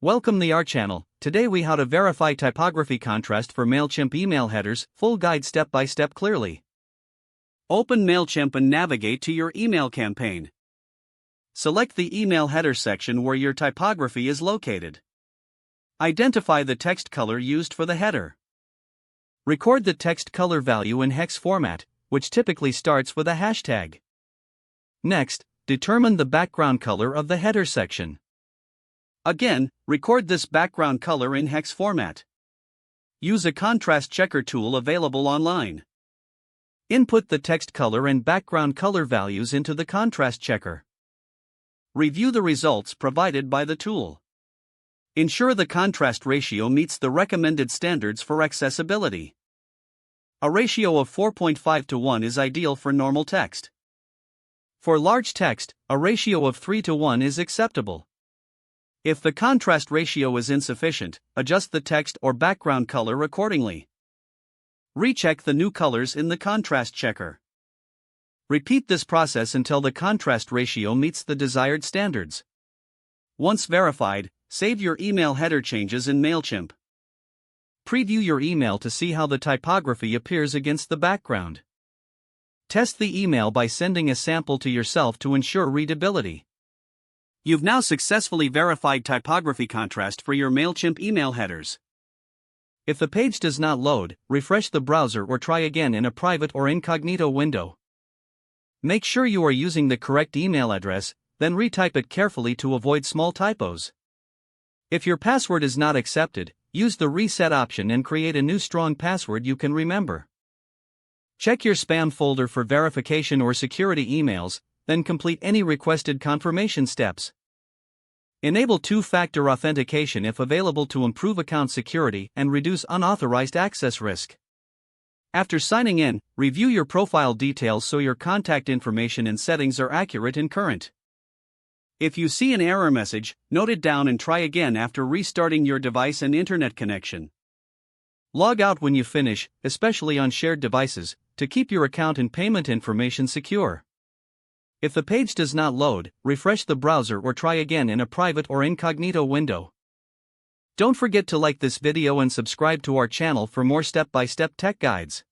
Welcome to our channel. Today we how to verify typography contrast for Mailchimp email headers, full guide step by step clearly. Open Mailchimp and navigate to your email campaign. Select the email header section where your typography is located. Identify the text color used for the header. Record the text color value in hex format, which typically starts with a hashtag. Next, determine the background color of the header section. Again, record this background color in hex format. Use a contrast checker tool available online. Input the text color and background color values into the contrast checker. Review the results provided by the tool. Ensure the contrast ratio meets the recommended standards for accessibility. A ratio of 4.5 to 1 is ideal for normal text. For large text, a ratio of 3 to 1 is acceptable. If the contrast ratio is insufficient, adjust the text or background color accordingly. Recheck the new colors in the contrast checker. Repeat this process until the contrast ratio meets the desired standards. Once verified, save your email header changes in Mailchimp. Preview your email to see how the typography appears against the background. Test the email by sending a sample to yourself to ensure readability. You've now successfully verified typography contrast for your Mailchimp email headers. If the page does not load, refresh the browser or try again in a private or incognito window. Make sure you are using the correct email address, then retype it carefully to avoid small typos. If your password is not accepted, use the reset option and create a new strong password you can remember. Check your spam folder for verification or security emails, then complete any requested confirmation steps. Enable two-factor authentication if available to improve account security and reduce unauthorized access risk. After signing in, review your profile details so your contact information and settings are accurate and current. If you see an error message, note it down and try again after restarting your device and internet connection. Log out when you finish, especially on shared devices, to keep your account and payment information secure. If the page does not load, refresh the browser or try again in a private or incognito window. Don't forget to like this video and subscribe to our channel for more step-by-step tech guides.